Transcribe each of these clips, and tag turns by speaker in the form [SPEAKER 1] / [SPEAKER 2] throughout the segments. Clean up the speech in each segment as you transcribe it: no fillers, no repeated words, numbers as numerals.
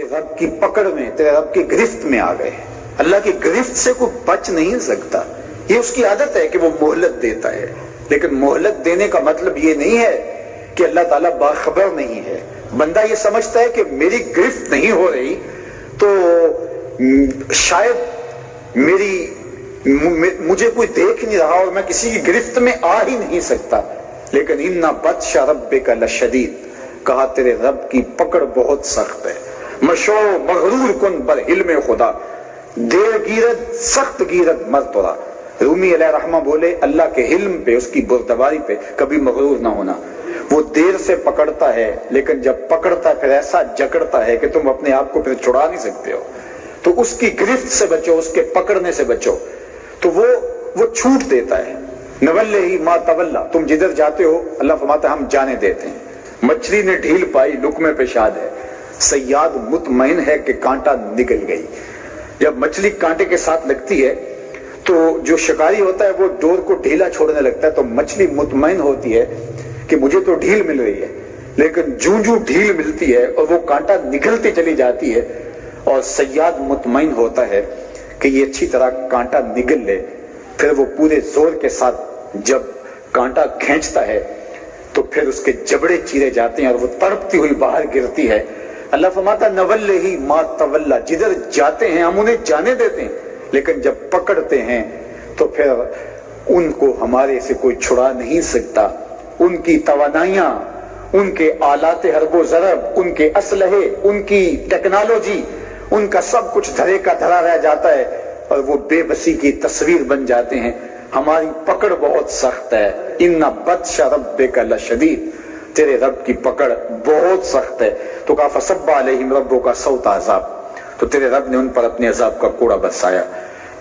[SPEAKER 1] رب کی پکڑ میں، تیرے رب کی گرفت میں آ گئے۔ اللہ کی گرفت سے کوئی بچ نہیں سکتا، یہ اس کی عادت ہے کہ وہ مہلت دیتا ہے، لیکن مہلت دینے کا مطلب یہ نہیں ہے کہ اللہ تعالیٰ باخبر نہیں ہے۔ بندہ یہ سمجھتا ہے کہ میری گرفت نہیں ہو رہی تو شاید مجھے کوئی دیکھ نہیں رہا اور میں کسی کی گرفت میں آ ہی نہیں سکتا، لیکن ان بطش ربک لشدید، کہا تیرے رب کی پکڑ بہت سخت ہے۔ مشو مغرور کن بر حلم خدا، دیر گیرد سخت گیرد مرتورا۔ رومی علیہ رحمہ بولے اللہ کے حلم پہ، اس کی بردباری پہ کبھی مغرور نہ ہونا۔ وہ دیر سے پکڑتا ہے لیکن جب پکڑتا ہے پھر ایسا جکڑتا ہے کہ تم اپنے آپ کو پھر چھڑا نہیں سکتے ہو، تو اس کی گرفت سے بچو، اس کے پکڑنے سے بچو، تو وہ چھوٹ دیتا ہے۔ نولہ ہی ما تولا، تم جدھر جاتے ہو اللہ فرماتا ہے ہم جانے دیتے ہیں۔ مچھلی نے ڈھیل پائی لقمے پہ شاد ہے، صیاد مطمئن ہے کہ کانٹا نکل گئی۔ جب مچھلی کانٹے کے ساتھ لگتی ہے تو جو شکاری ہوتا ہے وہ ڈور کو ڈھیلا چھوڑنے لگتا ہے، تو مچھلی مطمئن ہوتی ہے کہ مجھے تو ڈھیل مل رہی ہے، لیکن جوں ڈھیل ملتی ہے اور وہ کانٹا نکلتی چلی جاتی ہے، اور صیاد مطمئن ہوتا ہے کہ یہ اچھی طرح کانٹا نگل لے، پھر وہ پورے زور کے ساتھ جب کانٹا کھینچتا ہے تو پھر اس کے جبڑے چیرے جاتے ہیں اور وہ تڑپتی ہوئی باہر گرتی ہے۔ اللہ فرماتا نولہ ہی ما تولا، جدھر جاتے ہیں ہم انہیں جانے دیتے ہیں، لیکن جب پکڑتے ہیں تو پھر ان کو ہمارے سے کوئی چھڑا نہیں سکتا۔ ان کی توانائیاں، ان کے آلات حرب و ضرب، ان کے اسلحے، ان کی ٹیکنالوجی، ان کا سب کچھ دھرے کا دھرا رہ جاتا ہے اور وہ بے بسی کی تصویر بن جاتے ہیں۔ ہماری پکڑ بہت سخت ہے۔ ان بطش ربک لشدید، تیرے رب کی پکڑ بہت سخت ہے۔ تو کہا فصب علیہم ربک صوت عذاب، تو تیرے رب نے ان پر اپنے عذاب کا کوڑا برسایا۔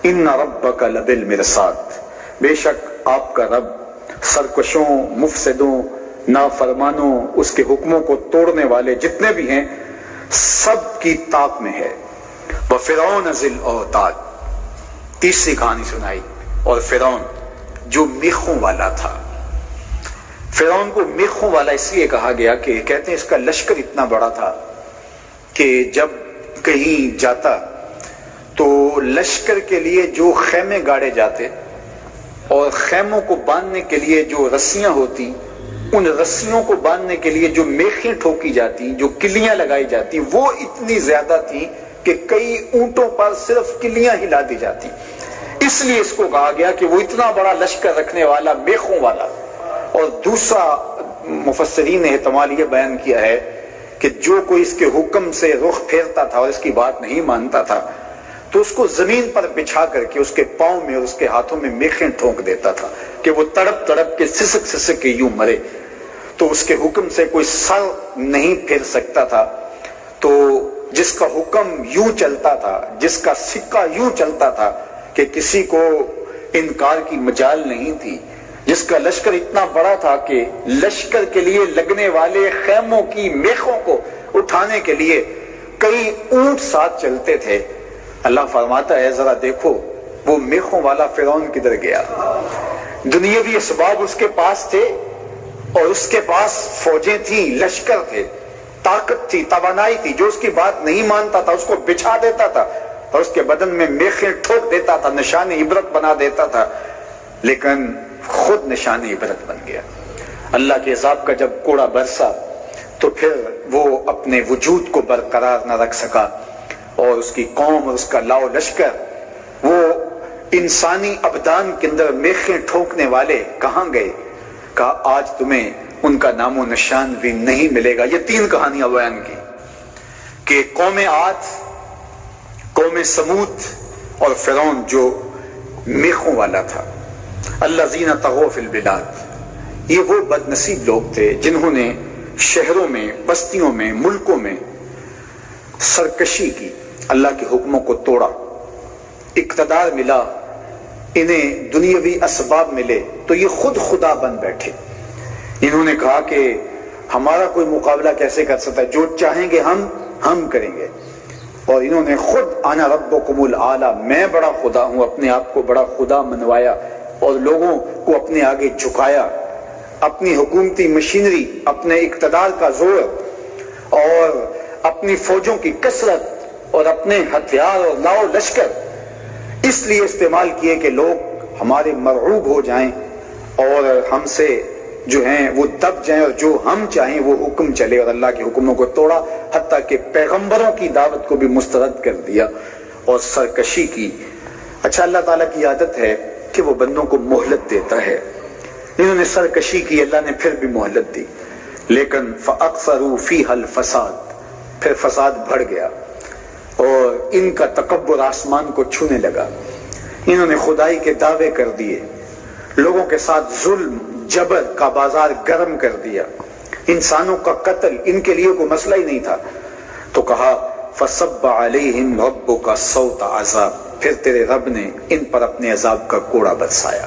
[SPEAKER 1] ان ربک لبالمرصاد، بے شک آپ کا رب سرکشوں، مفسدوں، نافرمانوں، اس کے حکموں کو توڑنے والے جتنے بھی ہیں سب کی طاق میں ہے۔ وفرعون ذی الاوتاد، تیسری کہانی سنائی، اور فرعون جو میخوں والا تھا۔ فرعون کو میخوں والا اس لیے کہا گیا کہ کہتے ہیں اس کا لشکر اتنا بڑا تھا کہ جب کہیں جاتا تو لشکر کے لیے جو خیمے گاڑے جاتے اور خیموں کو باندھنے کے لیے جو رسیاں ہوتی، ان رسیوں کو باندھنے کے لیے جو میخیں ٹھوکی جاتی، جو کلیاں لگائی جاتی، وہ اتنی زیادہ تھی کہ کئی اونٹوں پر صرف کلیاں ہلا دی جاتی۔ اس لیے اس کو کہا گیا کہ وہ اتنا بڑا لشکر رکھنے والا، میخوں والا۔ اور دوسرا مفسرین نے احتمال یہ بیان کیا ہے کہ جو کوئی اس کے حکم سے رخ پھیرتا تھا اور اس کی بات نہیں مانتا تھا تو اس کو زمین پر بچھا کر کے اس کے پاؤں میں اور اس کے ہاتھوں میں میخیں ٹھونک دیتا تھا کہ وہ تڑپ تڑپ کے سسک سسک کے یوں مرے۔ تو اس کے حکم سے کوئی سر نہیں پھیر سکتا تھا، تو جس کا حکم یوں چلتا تھا، جس کا سکہ یوں چلتا تھا کہ کسی کو انکار کی مجال نہیں تھی، جس کا لشکر اتنا بڑا تھا کہ لشکر کے لیے لگنے والے خیموں کی میخوں کو اٹھانے کے لیے کئی اونٹ ساتھ چلتے تھے۔ اللہ فرماتا ہے ذرا دیکھو وہ میخوں والا فرعون کدھر گیا۔ دنیاوی اسباب اس کے پاس تھے اور اس کے پاس فوجیں تھیں، لشکر تھے، طاقت تھی، توانائی تھی، جو اس کی بات نہیں مانتا تھا اس کو بچھا دیتا تھا اور اس کے بدن میں میخیں ٹھوک دیتا تھا، نشان عبرت بنا دیتا تھا، لیکن خود نشان عبرت بن گیا۔ اللہ کے عذاب کا جب کوڑا برسا تو پھر وہ اپنے وجود کو برقرار نہ رکھ سکا، اور اس کی قوم اور اس کا لاؤ لشکر وہ انسانی ابدان کے اندر میخیں ٹھوکنے والے کہاں گئے؟ کہا آج تمہیں ان کا نام و نشان بھی نہیں ملے گا۔ یہ تین کہانیاں بیان کی کہ قوم عاد، قوم سمود اور فرعون جو میخوں والا تھا۔ الذین طغوا فی البلاد، یہ وہ بد نصیب لوگ تھے جنہوں نے شہروں میں، بستیوں میں، ملکوں میں سرکشی کی، اللہ کے حکموں کو توڑا، اقتدار ملا، انہیں دنیاوی اسباب ملے تو یہ خود خدا بن بیٹھے۔ انہوں نے کہا کہ ہمارا کوئی مقابلہ کیسے کر سکتا ہے، جو چاہیں گے ہم کریں گے، اور انہوں نے خود انا ربکم الاعلی، میں بڑا خدا ہوں، اپنے آپ کو بڑا خدا منوایا اور لوگوں کو اپنے آگے جھکایا، اپنی حکومتی مشینری، اپنے اقتدار کا زور اور اپنی فوجوں کی کثرت اور اپنے ہتھیار اور لاؤ لشکر اس لیے استعمال کیے کہ لوگ ہمارے مرعوب ہو جائیں اور ہم سے جو ہیں وہ دب جائیں اور جو ہم چاہیں وہ حکم چلے، اور اللہ کے حکموں کو توڑا، حتیٰ کہ پیغمبروں کی دعوت کو بھی مسترد کر دیا اور سرکشی کی۔ اچھا، اللہ تعالیٰ کی عادت ہے کہ وہ بندوں کو مہلت دیتا ہے، انہوں نے سرکشی کی، اللہ نے پھر بھی مہلت دی، لیکن فَأَكْثَرُوا فِيهَا الْفَسَادَ، پھر فساد بڑھ گیا اور ان کا تکبر آسمان کو چھونے لگا، انہوں نے خدائی کے دعوے کر دیے، لوگوں کے ساتھ ظلم جبر کا بازار گرم کر دیا، انسانوں کا قتل ان کے لیے کوئی مسئلہ ہی نہیں تھا، تو کہا فَصَبَّ عَلَيْهِمْ رَبُّكَ صَوْتَ عَذَابٍ، پھر تیرے رب نے ان پر اپنے عذاب کا کوڑا برسایا۔